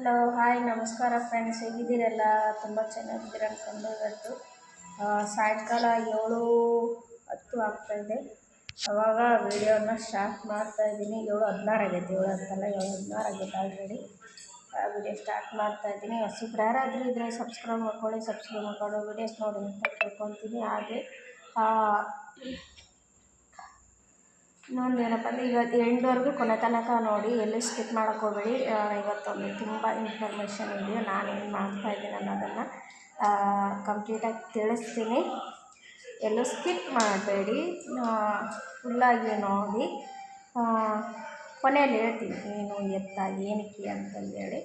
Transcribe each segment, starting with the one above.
Hello hi ನಮಸ್ಕಾರ friends, ಹೇಗಿದ್ದೀರಲ್ಲ? ತುಂಬ ಚೆನ್ನಾಗಿದ್ದೀರ ಅಂದ್ಕೊಂಡು ಇವತ್ತು ಸಾಯಂಕಾಲ 7:10 ಆಗ್ತಾಯಿದೆ. ಆವಾಗ ವೀಡಿಯೋನ ಸ್ಟಾರ್ಟ್ ಮಾಡ್ತಾಯಿದ್ದೀನಿ. 7:16 ಆಗೈತೆ, 7 ಅಂತಲ್ಲ 7:16 ಆಗೈತೆ ಆಲ್ರೆಡಿ. ವೀಡಿಯೋ ಸ್ಟಾರ್ಟ್ ಮಾಡ್ತಾಯಿದ್ದೀನಿ. ಹೊಸಬ್ರು ಯಾರಾದರೂ ಇದ್ದರೆ ಸಬ್ಸ್ಕ್ರೈಬ್ ಮಾಡ್ಕೊಂಡು ವೀಡಿಯೋಸ್ ನೋಡಿ ಅಂತ ಕೇಳ್ಕೊತೀನಿ. ಹಾಗೆ ಇನ್ನೊಂದು ಏನಪ್ಪ ಅಂದರೆ, ಇವತ್ತು ಎಂಡ್ವರೆಗೂ ಕೊನೆ ತನಕ ನೋಡಿ, ಎಲ್ಲೂ ಸ್ಕಿಪ್ ಮಾಡೋಕ್ಕೆ ಹೋಗಬೇಡಿ. ಇವತ್ತೊಂದು ತುಂಬ ಇನ್ಫಾರ್ಮೇಷನ್ ಇದೆಯೋ ನಾನೇನು ಮಾಡ್ತಾಯಿದ್ದೀನಿ ಅನ್ನೋದನ್ನು ಕಂಪ್ಲೀಟಾಗಿ ತಿಳಿಸ್ತೀನಿ. ಎಲ್ಲೂ ಸ್ಕಿಪ್ ಮಾಡಬೇಡಿ, ಫುಲ್ಲಾಗಿ ನೋಡಿ. ಕೊನೆಯಲ್ಲಿ ಹೇಳ್ತೀನಿ ಏನು ಎತ್ತ ಏನಕ್ಕೆ ಅಂತಂದೇಳಿ.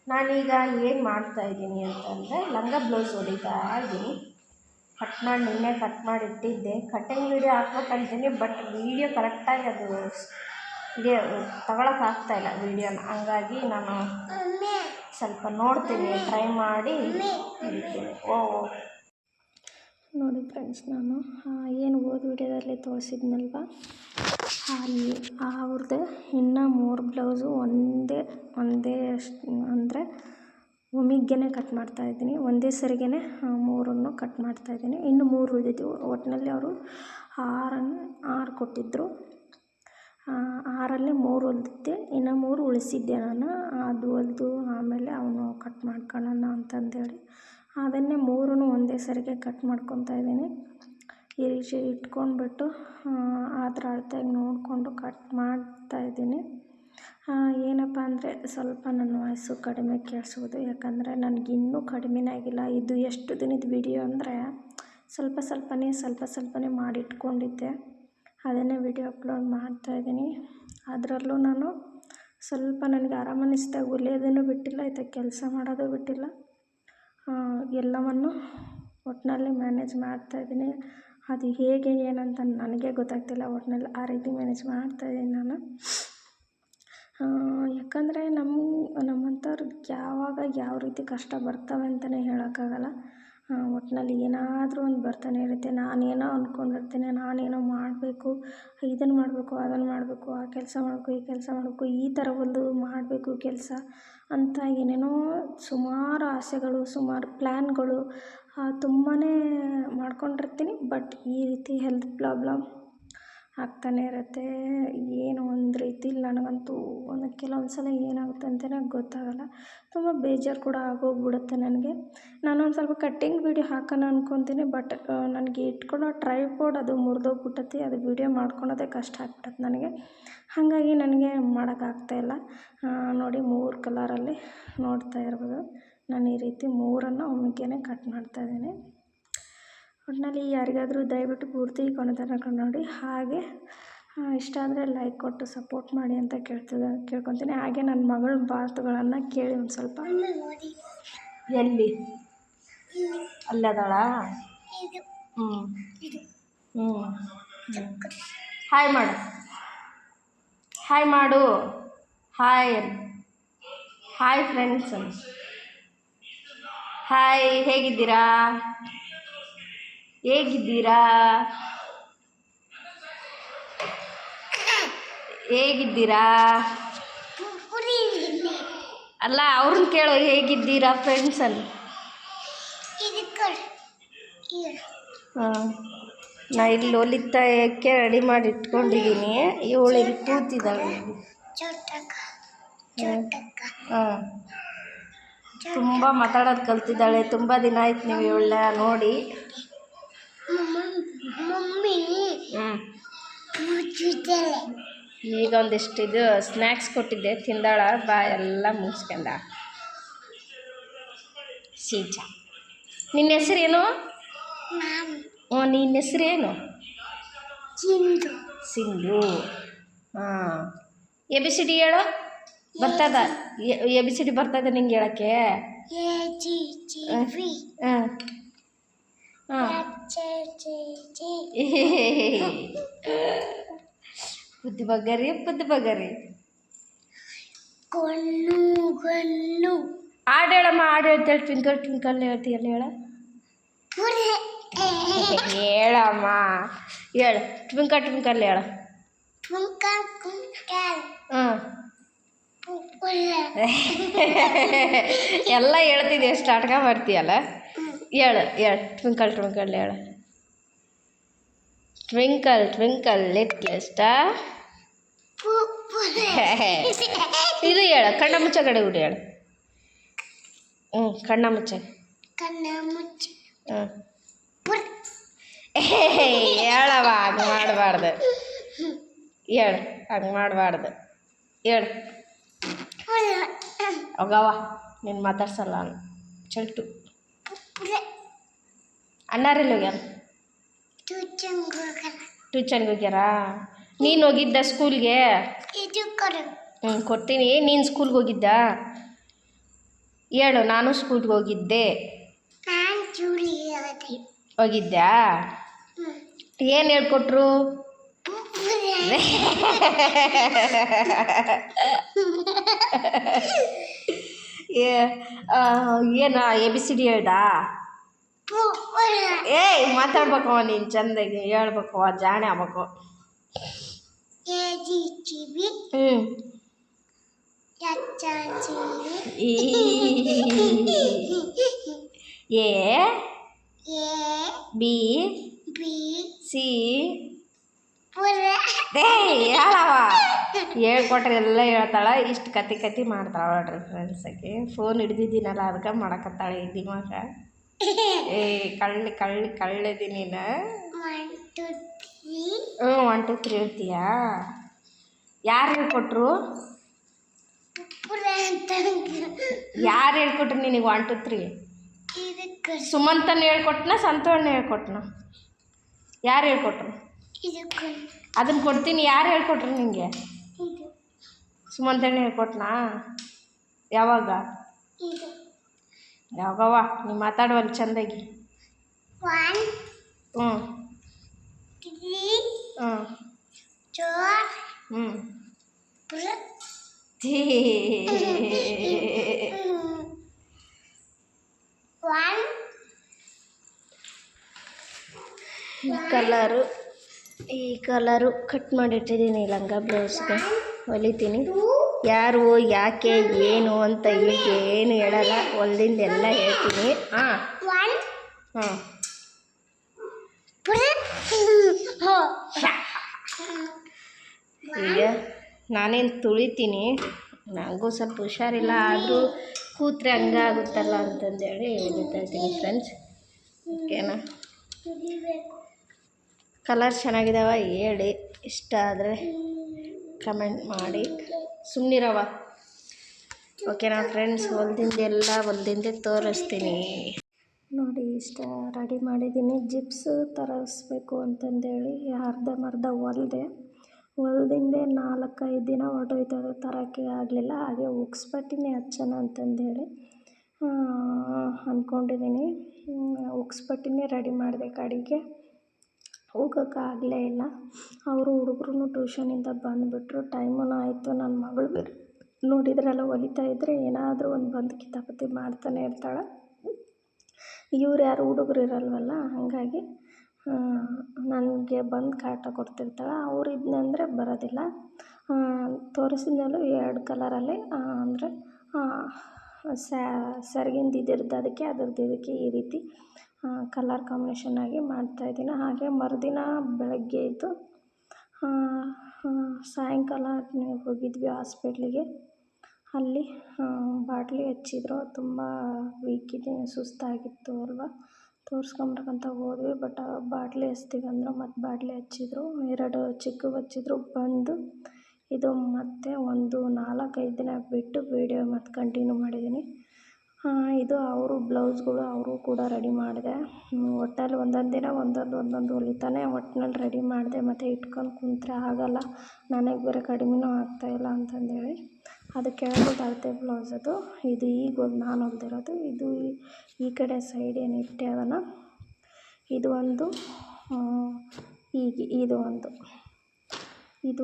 ನಾನೀಗ ಏನು ಮಾಡ್ತಾಯಿದ್ದೀನಿ ಅಂತಂದರೆ, ಲಂಗ ಬ್ಲೌಸ್ ಹೊಲಿತಾ ಇದ್ದೀನಿ. ನಿನ್ನೆ ಕಟ್ ಮಾಡಿ ಇಟ್ಟಿದ್ದೆ. ಕಟ್ಟಿಂಗ್ ವೀಡಿಯೋ ಹಾಕ್ಬೇಕಂತೀನಿ, ಬಟ್ ವೀಡಿಯೋ ಕರೆಕ್ಟಾಗಿ ಅದು ತಗೊಳಕ್ಕಾಗ್ತಾಯಿಲ್ಲ ವೀಡಿಯೋನ. ಹಂಗಾಗಿ ನಾನು ಸ್ವಲ್ಪ ನೋಡ್ತೀನಿ, ಟ್ರೈ ಮಾಡಿ ಇಡ್ತೀನಿ. ನೋಡಿ ಫ್ರೆಂಡ್ಸ್, ನಾನು ಏನು ಓದ್ ವೀಡಿಯೋದಲ್ಲಿ ತೋರಿಸಿದ್ನಲ್ವ, ಅವ್ರದ್ದು ಇನ್ನೂ 3 ಬ್ಲೌಸು ಒಂದೇ ಅಂದರೆ ಒಮ್ಮಿಗ್ಗೆನೇ ಕಟ್ ಮಾಡ್ತಾಯಿದ್ದೀನಿ. ಒಂದೇ ಸರಿಗೇ 3 ಕಟ್ ಮಾಡ್ತಾಯಿದ್ದೀನಿ. ಇನ್ನು 3 ಉಳಿದಿದ್ದವು. ಒಟ್ಟಿನಲ್ಲಿ ಅವರು 6 ಕೊಟ್ಟಿದ್ದರು. 6ರಲ್ಲಿ 3 ಹೊಲಿದಿದ್ದೆ, ಇನ್ನು 3 ಉಳಿಸಿದ್ದೆ ನಾನು. ಅದು ಹೊಲಿದು ಆಮೇಲೆ ಅವನು ಕಟ್ ಮಾಡ್ಕೊಳ್ಳೋಣ ಅಂತಂದೇಳಿ ಅದನ್ನೇ 3 ಒಂದೇ ಸರಿಗೆ ಕಟ್ ಮಾಡ್ಕೊತಾ ಇದ್ದೀನಿ. ಈ ರೀತಿ ಇಟ್ಕೊಂಡ್ಬಿಟ್ಟು ಅದರ ಅಳತೆಗೆ ನೋಡಿಕೊಂಡು ಕಟ್ ಮಾಡ್ತಾಯಿದ್ದೀನಿ. ಏನಪ್ಪ ಅಂದರೆ, ಸ್ವಲ್ಪ ನನ್ನ ವಾಯ್ಸು ಕಡಿಮೆ ಕೇಳಿಸ್ಬೋದು, ಯಾಕಂದರೆ ನನಗಿನ್ನೂ ಕಡಿಮೆನೇ ಆಗಿಲ್ಲ. ಇದು ಎಷ್ಟು ದಿನದ ವಿಡಿಯೋ ಅಂದರೆ ಸ್ವಲ್ಪನೇ ಮಾಡಿಟ್ಕೊಂಡಿದ್ದೆ. ಅದನ್ನೇ ವಿಡಿಯೋ ಅಪ್ಲೋಡ್ ಮಾಡ್ತಾಯಿದ್ದೀನಿ. ಅದರಲ್ಲೂ ನಾನು ಸ್ವಲ್ಪ ನನಗೆ ಆರಾಮ ಅನ್ನಿಸ್ದಾಗ ಹೊಲಿಯೋದನ್ನು ಬಿಟ್ಟಿಲ್ಲ, ಕೆಲಸ ಮಾಡೋದು ಬಿಟ್ಟಿಲ್ಲ. ಎಲ್ಲವನ್ನು ಒಟ್ಟಿನಲ್ಲಿ ಮ್ಯಾನೇಜ್ ಮಾಡ್ತಾಯಿದ್ದೀನಿ. ಅದು ಹೇಗೆ ಏನಂತ ನನಗೆ ಗೊತ್ತಾಗ್ತಿಲ್ಲ. ಒಟ್ಟಿನಲ್ಲಿ ಆ ರೀತಿ ಮ್ಯಾನೇಜ್ ಮಾಡ್ತಾಯಿದ್ದೀನಿ ನಾನು. ಯಾಕಂದರೆ ನಮ್ಮಂಥವ್ರಿಗೆ ಯಾವಾಗ ಯಾವ ರೀತಿ ಕಷ್ಟ ಬರ್ತವೆ ಅಂತಲೇ ಹೇಳೋಕ್ಕಾಗಲ್ಲ. ಒಟ್ಟಿನಲ್ಲಿ ಏನಾದರೂ ಒಂದು ಬರ್ತಾನೆ ಇರುತ್ತೆ. ನಾನೇನೋ ಅಂದ್ಕೊಂಡಿರ್ತೀನಿ, ನಾನೇನೋ ಮಾಡಬೇಕು, ಇದನ್ನು ಮಾಡಬೇಕು, ಅದನ್ನು ಮಾಡಬೇಕು, ಆ ಕೆಲಸ ಮಾಡಬೇಕು, ಈ ಕೆಲಸ ಮಾಡಬೇಕು, ಈ ಥರ ಒಂದು ಮಾಡಬೇಕು ಕೆಲಸ ಅಂತ ಏನೇನೋ ಸುಮಾರು ಆಸೆಗಳು, ಸುಮಾರು ಪ್ಲ್ಯಾನ್ಗಳು ತುಂಬಾ ಮಾಡ್ಕೊಂಡಿರ್ತೀನಿ. ಬಟ್ ಈ ರೀತಿ ಹೆಲ್ತ್ ಪ್ರಾಬ್ಲಮ್ ಆಗ್ತಾನೆ ಇರುತ್ತೆ. ಏನು ಒಂದು ರೀತಿಲಿ ನನಗಂತೂ ಕೆಲವೊಂದು ಸಲ ಏನಾಗುತ್ತೆ ಅಂತಲೇ ಗೊತ್ತಾಗಲ್ಲ. ತುಂಬ ಬೇಜಾರು ಕೂಡ ಆಗೋಗ್ಬಿಡುತ್ತೆ ನನಗೆ. ನಾನೊಂದು ಸ್ವಲ್ಪ ಕಟ್ಟಿಂಗ್ ವೀಡಿಯೋ ಹಾಕೋಣ ಅಂದ್ಕೊತೀನಿ, ಬಟ್ ನನಗೆ ಇಟ್ಕೊಳ್ಳೋ ಟ್ರೈಪಾಡ್ ಅದು ಮುರಿದೋಗ್ಬಿಟ್ಟೈತಿ. ಅದು ವೀಡಿಯೋ ಮಾಡ್ಕೊಳೋದೇ ಕಷ್ಟ ಆಗ್ಬಿಟ್ಟೈತೆ ನನಗೆ. ಹಾಗಾಗಿ ನನಗೆ ಮಾಡೋಕ್ಕಾಗ್ತಾಯಿಲ್ಲ. ನೋಡಿ 3 ಕಲರಲ್ಲಿ ನೋಡ್ತಾ ಇರ್ಬೋದು. ನಾನು ಈ ರೀತಿ 3 ಒಮ್ಮೆಗೇ ಕಟ್ ಮಾಡ್ತಾಯಿದ್ದೀನಿ. ಒಟ್ಟಿನಲ್ಲಿ ಯಾರಿಗಾದರೂ ದಯವಿಟ್ಟು ಪೂರ್ತಿ ಕೊನೆ ತನಕ ನೋಡಿ. ಹಾಗೆ ಇಷ್ಟ ಆದರೆ ಲೈಕ್ ಕೊಟ್ಟು ಸಪೋರ್ಟ್ ಮಾಡಿ ಅಂತ ಕೇಳ್ಕೊತೀನಿ. ಹಾಗೆ ನನ್ನ ಮಗಳ ಮಾತುಗಳನ್ನು ಕೇಳಿ ಒಂದು ಸ್ವಲ್ಪ. ಎಲ್ಲಿ ಅಲ್ಲದಳ? ಹಾಯ್ ಮಾಡು, ಹಾಯ್ ಮಾಡು, ಹಾಯ್ ಫ್ರೆಂಡ್ಸ್, ಹಾಯ್. ಹೇಗಿದ್ದೀರಾ? ಅಲ್ಲ, ಅವ್ರನ್ನ ಕೇಳೋ, ಹೇಗಿದ್ದೀರಾ ಫ್ರೆಂಡ್ಸ್ ಅಲ್ಲಿ. ನಾ ಇಲ್ಲಿ ಹೊಲಿತಾಯಕ್ಕೆ ರೆಡಿ ಮಾಡಿ ಇಟ್ಕೊಂಡಿದ್ದೀನಿ. ಇವಳು ಇಲ್ಲಿ ಕೂತಿದ್ದಾಳೆ. ತುಂಬ ಮಾತಾಡೋದು ಕಲ್ತಿದ್ದಾಳೆ. ತುಂಬ ದಿನ ಆಯ್ತು ನೀವು ಇವಳನ್ನ ನೋಡಿ. ಈಗ ಒಂದಿಷ್ಟು ಇದು ಸ್ನ್ಯಾಕ್ಸ್ ಕೊಟ್ಟಿದ್ದೆ, ತಿಂದಾಳ. ಎಲ್ಲ ಮುಗಿಸ್ಕೊಂಡ. ಶೀಜ, ನಿನ್ನ ಹೆಸರೇನು? ನಿನ್ನ ಹೆಸರೇನು? ಸಿಂಧು. ABCD ಹೇಳೋ. ಬರ್ತದ? ABCD ಬರ್ತದೆ ನಿಂಗೆ ಹೇಳೋಕ್ಕೆ? ಬುದ್ಧಿ ಬಗ್ಗರಿ. ಹಾಡು ಹೇಳಮ್ಮ, ಹಾಡು ಹೇಳ್ತೇಳಿ. ಟ್ವಿಂಕಲ್ ಹೇಳ್ತೀಯಲ್ಲ, ಹೇಳಮ್ಮ, ಹೇಳು. ಟ್ವಿಂಕಲ್ ಹೇಳು. ಎಲ್ಲ ಹೇಳ್ತಿದ್ದೆ ಸ್ಟಾರ್ಟ್ಗ ಬರ್ತೀಯಲ್ಲ. ಹೇಳು ಟ್ವಿಂಕಲ್ ಟ್ವಿಂಕಲ್ ಹೇಳು. Twinkle twinkle little star. ಇದು ಹೇಳು, ಕಣ್ಣ ಮುಚ್ಚ ಕಡೆ ಹುಡಿ ಹೇಳು. ಕಣ್ಣ ಮುಚ್ಚ. ಹೇಳವ, ಹಂಗೆ ಮಾಡಬಾರ್ದು. ಹೇಳು, ಹಂಗೆ ಮಾಡಬಾರ್ದು. ಹೇಳು. ಹೋಗವ, ನೀನು ಮಾತಾಡ್ಸಲ್ಲ ನಾನು. ಚಲ್ಟು ಅಣ್ಣಾರಿಲ್ಲ ಹೋಗ್ಯಾರ. ಟ್ಯೂಷನ್ಗೆ ಹೋಗ್ಯಾರಾ? ನೀನು ಹೋಗಿದ್ದ ಸ್ಕೂಲ್ಗೆ? ಕೊಡ್ತೀನಿ. ನೀನು ಸ್ಕೂಲ್ಗೆ ಹೋಗಿದ್ದ? ಹೇಳು, ನಾನು ಸ್ಕೂಲ್ಗೆ ಹೋಗಿದ್ದೆ. ಹೋಗಿದ್ದ್ಯಾ? ಏನು ಹೇಳ್ಕೊಟ್ರು? ಏನು ABCD ಹೇಳ್ದಾ? ಏಯ್ ಮಾತಾಡ್ಬೇಕವ, ನೀನು ಚಂದಾಗಿ ಹೇಳ್ಬೇಕವ, ಜಾಣೆ ಆಗ್ಬೇಕು. A B C ಹೇಳವ. ಹೇಳ್ಕೊಟ್ರೆ ಎಲ್ಲ ಹೇಳ್ತಾಳೆ. ಇಷ್ಟು ಕತಿ ಮಾಡ್ತಾಳೆ ನೋಡ್ರಿ ಫ್ರೆಂಡ್ಸಕ್ಕೆ. ಫೋನ್ ಹಿಡ್ದಿದ್ದೀನಲ್ಲ ಅದಕ್ಕೆ ಮಾಡಕತ್ತಾಳೆ ಈ ದಿಮಾಕ. ಕಳ್ಳಿದಿ ನೀನು. 1 2 3 ಹೇಳ್ತೀಯಾ? ಯಾರು ಹೇಳ್ಕೊಟ್ರು? ಯಾರು ಹೇಳ್ಕೊಟ್ರು ನಿನಗೆ 1 2 3? ಸುಮಂತನ ಹೇಳ್ಕೊಟ್ನ, ಸಂತೋಷನ ಹೇಳ್ಕೊಟ್ನ? ಯಾರು ಹೇಳ್ಕೊಟ್ರು? ಅದನ್ನು ಕೊಡ್ತೀನಿ. ಯಾರು ಹೇಳ್ಕೊಟ್ರು ನಿನಗೆ? ಸುಮಂತನ ಹೇಳ್ಕೊಟ್ನಾ? ಯಾವಾಗ? ಯಾವಾಗವ? ನೀವು ಮಾತಾಡುವಲ್ಲಿ ಚಂದಾಗಿ. 1 ಈ ಕಲರು ಕಟ್ ಮಾಡಿಟ್ಟಿದ್ದೀನಿ ಲಂಗ ಬ್ಲೌಸ್ಗೆ. ಹೊಲಿತೀನಿ. ಯಾರು, ಯಾಕೆ, ಏನು ಅಂತ ಈಗ ಏನು ಹೇಳಲ್ಲ. ಹೊಲ್ದಿಂದೆಲ್ಲ ಹೇಳ್ತೀನಿ. ಈಗ ನಾನೇನು ತುಳಿತೀನಿ. ನನಗೂ ಸ್ವಲ್ಪ ಹುಷಾರಿಲ್ಲ, ಆದರೂ ಕೂತ್ರೆ ಹಂಗಾಗುತ್ತಲ್ಲ ಅಂತಂದೇಳಿ ಹೇಳ್ತಾ ಇದ್ದೀನಿ ಫ್ರೆಂಡ್ಸ್. ಓಕೆನಾ? ಕಲರ್ ಚೆನ್ನಾಗಿದ್ದಾವ ಹೇಳಿ, ಇಷ್ಟ ಆದರೆ ಕಮೆಂಟ್ ಮಾಡಿ. ಸುಮ್ಮನಿರವ. ಓಕೆನಾ ಫ್ರೆಂಡ್ಸ್? ಹೊಲ್ದಿಂದೆ ತೋರಿಸ್ತೀನಿ ನೋಡಿ. ಇಷ್ಟ ರೆಡಿ ಮಾಡಿದ್ದೀನಿ. ಜಿಪ್ಸ್ ತರಿಸ್ಬೇಕು ಅಂತಂದೇಳಿ ಅರ್ಧಂಬರ್ಧ ಹೊಲ್ದಿಂದೆ 4-5 ದಿನ ಹೊರಟೋಯ್ತದೆ, ತರೋಕ್ಕೆ ಆಗಲಿಲ್ಲ. ಹಾಗೆ ಉಕ್ಸ್ಪಟ್ಟಿನೇ ಹಚ್ಚೋಣ ಅಂತಂದೇಳಿ ಅಂದ್ಕೊಂಡಿದ್ದೀನಿ. ಉಕ್ಸ್ಪಟ್ಟಿನೇ ರೆಡಿ ಮಾಡಿದೆ. ಕಡೆಗೆ ಹೋಗೋಕ್ಕಾಗಲೇ ಇಲ್ಲ. ಅವರು ಹುಡುಗರು ಟ್ಯೂಷನಿಂದ ಬಂದುಬಿಟ್ರು. ಟೈಮೂ ಆಯಿತು. ನನ್ನ ಮಗಳು ಬೇರೆ ನೋಡಿದ್ರಲ್ಲ, ಹೊಲಿತಾ ಇದ್ದರೆ ಏನಾದರೂ ಒಂದು ಬಂದು ಕಿತಾಪತಿ ಮಾಡ್ತಾನೆ ಇರ್ತಾಳೆ. ಇವ್ರು ಯಾರು ಹುಡುಗರು ಇರಲ್ವಲ್ಲ, ಹಾಗಾಗಿ ನನಗೆ ಬಂದು ಕಾಟ ಕೊಡ್ತಿರ್ತಾಳೆ. ಅವ್ರು ಇದ್ನಂದರೆ ಬರೋದಿಲ್ಲ. ತೋರಿಸಿದ್ನಲ್ಲೂ 2 ಕಲರಲ್ಲಿ, ಅಂದರೆ ಸೆರಗಿಂದು ಇದಿರುತ್ತೆ, ಅದಕ್ಕೆ ಈ ರೀತಿ ಕಲರ್ ಕಾಂಬಿನೇಷನ್ ಆಗಿ ಮಾಡ್ತಾಯಿದ್ದೀನಿ. ಹಾಗೆ ಮರುದಿನ ಬೆಳಗ್ಗೆ ಎದ್ದು ಸಾಯಂಕಾಲ ಹೋಗಿದ್ವಿ ಹಾಸ್ಪಿಟ್ಲಿಗೆ. ಅಲ್ಲಿ ಬಾಟ್ಲಿ ಹಚ್ಚಿದ್ರು. ತುಂಬ ವೀಕ್ ಇದ್ದೀನಿ, ಸುಸ್ತಾಗಿತ್ತು ಅಲ್ವಾ, ತೋರಿಸ್ಕೊಂಬರ್ಬೇಕಂತ ಹೋದ್ವಿ. ಬಟ್ ಬಾಟ್ಲಿ ಹಚ್ತೀವಿ ಅಂದರು. ಮತ್ತು ಬಾಟ್ಲಿ ಹಚ್ಚಿದ್ರು. 2 ಚಿಕ್ಕವು ಹಚ್ಚಿದ್ರು. ಬಂದು ಇದು ಮತ್ತೆ ಒಂದು 4-5 ದಿನ ಬಿಟ್ಟು ವೀಡಿಯೋ ಮತ್ತು ಕಂಟಿನ್ಯೂ ಮಾಡಿದ್ದೀನಿ. ಇದು ಅವರು ಬ್ಲೌಸ್ಗಳು ಅವರು ಕೂಡ ರೆಡಿ ಮಾಡಿದೆ. ಒಟ್ಟಲ್ಲಿ ಒಂದೊಂದು ದಿನ ಒಂದೊಂದು ಹೊಲಿತಾನೆ. ಒಟ್ಟಿನಲ್ಲಿ ರೆಡಿ ಮಾಡಿದೆ. ಮತ್ತು ಇಟ್ಕೊಂಡು ಕುಂತರೆ ಆಗಲ್ಲ, ನನಗೆ ಬೇರೆ ಕಡಿಮೆನೂ ಆಗ್ತಾಯಿಲ್ಲ ಅಂತಂದೇಳಿ ಅದು ಕೆಳಗೆ ಅಳತೆ ಬ್ಲೌಸ್. ಇದು ಈಗ ನಾನು ಹೊಲ್ದಿರೋದು. ಇದು ಈ ಕಡೆ ಸೈಡ್ ಏನು ಇಟ್ಟೆ ಅದನ್ನು, ಇದು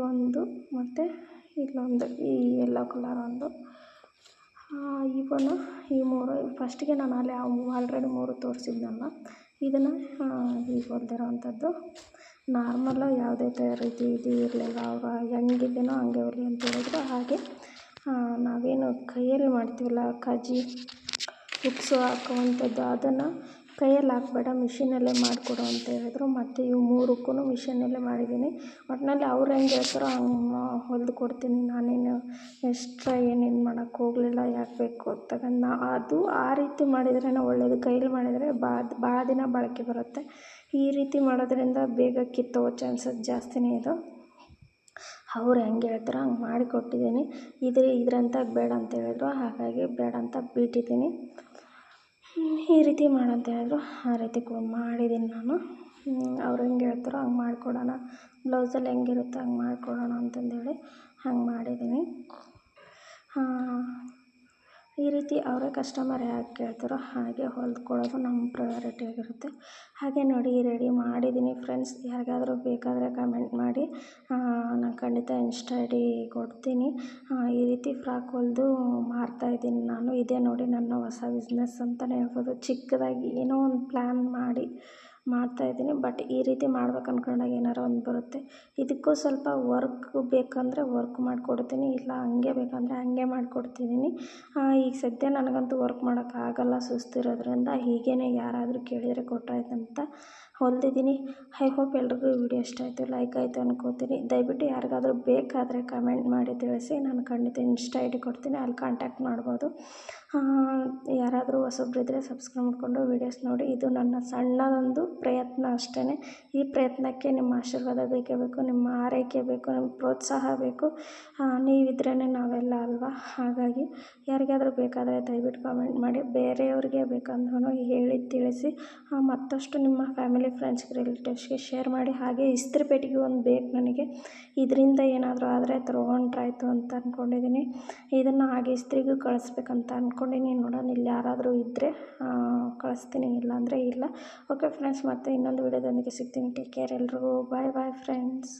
ಒಂದು ಮತ್ತು ಇಲ್ಲೊಂದು ಈ ಯೆಲ್ಲೋ ಕಲರ್ ಒಂದು. ಈ 3 ಫಸ್ಟಿಗೆ ನಾನು ಅಲ್ಲಿ ಆಲ್ರೆಡಿ 3 ತೋರಿಸಿದ್ನಲ್ಲ. ಇದನ್ನು ಈಗ ಹೊಲ್ದಿರೋವಂಥದ್ದು. ನಾರ್ಮಲ್ಲು ಯಾವುದೇ ರೀತಿ ಇದು ಇರಲಿಲ್ಲ. ಅವರು ಹೆಂಗಿದ್ದೀನೋ ಹಂಗೆ ಹೊಲಿ ಅಂತ ಹೇಳಿದ್ರು. ಹಾಗೆ ನಾವೇನು ಕೈಯಲ್ಲಿ ಮಾಡ್ತೀವಲ್ಲ ಕಜ್ಜಿ ಹುಕ್ಸು ಹಾಕುವಂಥದ್ದು ಅದನ್ನು ಕೈಯಲ್ಲಿ ಹಾಕ್ಬೇಡ ಮಿಷಿನಲ್ಲೇ ಮಾಡಿಕೊಡು ಅಂತ ಹೇಳಿದ್ರು. ಮತ್ತು ಇವು ಮೂರಕ್ಕೂ ಮಿಷಿನಲ್ಲೇ ಮಾಡಿದ್ದೀನಿ. ಒಟ್ಟಿನಲ್ಲಿ ಅವ್ರು ಹೆಂಗೆ ಹೇಳ್ತಾರೋ ಹಂಗೆ ಹೊಲ್ದು ಕೊಡ್ತೀನಿ. ನಾನೇನು ಎಕ್ಸ್ಟ್ರಾ ಏನೇನು ಮಾಡೋಕ್ಕೆ ಹೋಗಲಿಲ್ಲ. ಯಾಕೆ ಬೇಕು ತಗೊಂಡು ಅದು ಆ ರೀತಿ ಮಾಡಿದ್ರೇ ಒಳ್ಳೆಯದು. ಕೈಯಲ್ಲಿ ಮಾಡಿದರೆ ಭಾಳ ದಿನ ಬಾಳಿಕೆ ಬರುತ್ತೆ. ಈ ರೀತಿ ಮಾಡೋದ್ರಿಂದ ಬೇಗ ಕಿತ್ತೋಗೋ ಚಾನ್ಸಸ್ ಜಾಸ್ತಿನೇ ಇದೆ. ಅವ್ರು ಹೆಂಗೆ ಹೇಳ್ತಾರೋ ಹಂಗೆ ಮಾಡಿಕೊಟ್ಟಿದ್ದೀನಿ. ಇದ್ರಂತ ಬೇಡ ಅಂತ ಹೇಳಿದ್ರು, ಹಾಗಾಗಿ ಬೇಡ ಅಂತ ಬಿಟ್ಟಿದ್ದೀನಿ. ಈ ರೀತಿ ಮಾಡಂತ ಹೇಳಿದ್ರು, ಆ ರೀತಿ ಮಾಡಿದ್ದೀನಿ ನಾನು. ಅವ್ರು ಹೆಂಗೆ ಹೇಳ್ತಾರೋ ಹಂಗೆ ಮಾಡಿಕೊಡೋಣ, ಬ್ಲೌಸಲ್ಲಿ ಹೆಂಗಿರುತ್ತೋ ಹಂಗೆ ಮಾಡಿಕೊಡೋಣ ಅಂತಂದೇಳಿ ಹಂಗೆ ಮಾಡಿದ್ದೀನಿ. ಈ ರೀತಿ ಅವರೇ ಕಸ್ಟಮರ್ ಯಾಕೆ ಕೇಳ್ತಾರೋ ಹಾಗೆ ಹೊಲ್ದು ಕೊಡೋದು ನಮ್ಮ ಪ್ರಯಾರಿಟಿ ಆಗಿರುತ್ತೆ. ಹಾಗೆ ನೋಡಿ ರೆಡಿ ಮಾಡಿದ್ದೀನಿ ಫ್ರೆಂಡ್ಸ್. ಯಾರಿಗಾದರೂ ಬೇಕಾದರೆ ಕಮೆಂಟ್ ಮಾಡಿ, ನಾನು ಖಂಡಿತ ಇನ್ಸ್ಟಾ ಐ ಡಿ ಕೊಡ್ತೀನಿ. ಈ ರೀತಿ ಫ್ರಾಕ್ ಹೊಲಿದು ಮಾರ್ತಾಯಿದ್ದೀನಿ ನಾನು. ಇದೇ ನೋಡಿ ನನ್ನ ಹೊಸ ಬಿಸ್ನೆಸ್ ಅಂತಲೇ ಹೇಳ್ಬೋದು. ಚಿಕ್ಕದಾಗಿ ಏನೋ ಒಂದು ಪ್ಲ್ಯಾನ್ ಮಾಡಿ ಮಾಡ್ತಾಯಿದ್ದೀನಿ. ಬಟ್ ಈ ರೀತಿ ಮಾಡ್ಬೇಕು ಅಂದ್ಕೊಂಡಾಗ ಏನಾರು ಒಂದು ಬರುತ್ತೆ. ಇದಕ್ಕೂ ಸ್ವಲ್ಪ ವರ್ಕ್ ಬೇಕಂದರೆ ವರ್ಕ್ ಮಾಡಿಕೊಡ್ತೀನಿ, ಇಲ್ಲ ಹಂಗೆ ಬೇಕಂದರೆ ಹಂಗೆ ಮಾಡಿಕೊಡ್ತಿದ್ದೀನಿ. ಈಗ ಸದ್ಯ ನನಗಂತೂ ವರ್ಕ್ ಮಾಡೋಕ್ಕಾಗಲ್ಲ ಸುಸ್ತಿರೋದ್ರಿಂದ. ಹೀಗೇ ಯಾರಾದರೂ ಕೇಳಿದರೆ ಕೊಟ್ಟಾಯ್ತಂತ ಹೊಲ್ದಿದ್ದೀನಿ. ಐ ಹೋಪ್ ಎಲ್ರಿಗೂ ಈ ವಿಡಿಯೋ ಇಷ್ಟ ಆಯಿತು, ಲೈಕ್ ಆಯಿತು ಅನ್ಕೋತೀನಿ. ದಯವಿಟ್ಟು ಯಾರಿಗಾದರೂ ಬೇಕಾದರೆ ಕಮೆಂಟ್ ಮಾಡಿ ತಿಳಿಸಿ. ನಾನು ಖಂಡಿತ ಇನ್ಸ್ಟಾ ಐ ಡಿ ಕೊಡ್ತೀನಿ, ಅಲ್ಲಿ ಕಾಂಟ್ಯಾಕ್ಟ್ ಮಾಡ್ಬೋದು. ಯಾರಾದರೂ ಹೊಸಬ್ರಿದ್ದರೆ ಸಬ್ಸ್ಕ್ರೈಬ್ ಮಾಡಿಕೊಂಡು ವೀಡಿಯೋಸ್ ನೋಡಿ. ಇದು ನನ್ನ ಸಣ್ಣದೊಂದು ಪ್ರಯತ್ನ ಅಷ್ಟೇ. ಈ ಪ್ರಯತ್ನಕ್ಕೆ ನಿಮ್ಮ ಆಶೀರ್ವಾದ ಬೇಕೇ ಬೇಕು, ನಿಮ್ಮ ಆರೈಕೆ ಬೇಕು, ನಿಮ್ಮ ಪ್ರೋತ್ಸಾಹ ಬೇಕು. ನೀವಿದ್ರೇ ನಾವೆಲ್ಲ ಅಲ್ವಾ. ಹಾಗಾಗಿ ಯಾರಿಗಾದರೂ ಬೇಕಾದರೆ ದಯವಿಟ್ಟು ಕಮೆಂಟ್ ಮಾಡಿ. ಬೇರೆಯವ್ರಿಗೆ ಬೇಕಂದ್ರೂ ಹೇಳಿ ತಿಳಿಸಿ. ಮತ್ತಷ್ಟು ನಿಮ್ಮ ಫ್ಯಾಮಿಲಿ ಫ್ರೆಂಡ್ಸ್ಗೆ ರಿಲೇಟಿವ್ಸ್ಗೆ ಶೇರ್ ಮಾಡಿ. ಹಾಗೆ ಇಸ್ತ್ರಿ ಪೆಟ್ಟಿಗೆ ಒಂದು ಬೇಕು ನನಗೆ. ಇದರಿಂದ ಏನಾದರೂ ಆದರೆ ತೊಗೊಂಡ್ರಾಯ್ತು ಅಂತ ಅಂದ್ಕೊಂಡಿದ್ದೀನಿ. ಇದನ್ನು ಹಾಗೆ ಇಸ್ತ್ರಿಗೂ ಕಳಿಸ್ಬೇಕಂತ ಅಂದ್ಕೊಂಡಿನಿ. ನೋಡೋಣ ಇಲ್ಲಿ ಯಾರಾದರೂ ಇದ್ದರೆ ಕಳಿಸ್ತೀನಿ, ಇಲ್ಲಾಂದರೆ ಇಲ್ಲ. ಓಕೆ ಫ್ರೆಂಡ್ಸ್, ಮತ್ತೆ ಇನ್ನೊಂದು ವಿಡಿಯೋದೊಂದಿಗೆ ಸಿಗ್ತೀನಿ. ಟೇಕ್ ಕೇರ್ ಎಲ್ರಿಗೂ. ಬಾಯ್ ಬಾಯ್ ಫ್ರೆಂಡ್ಸ್.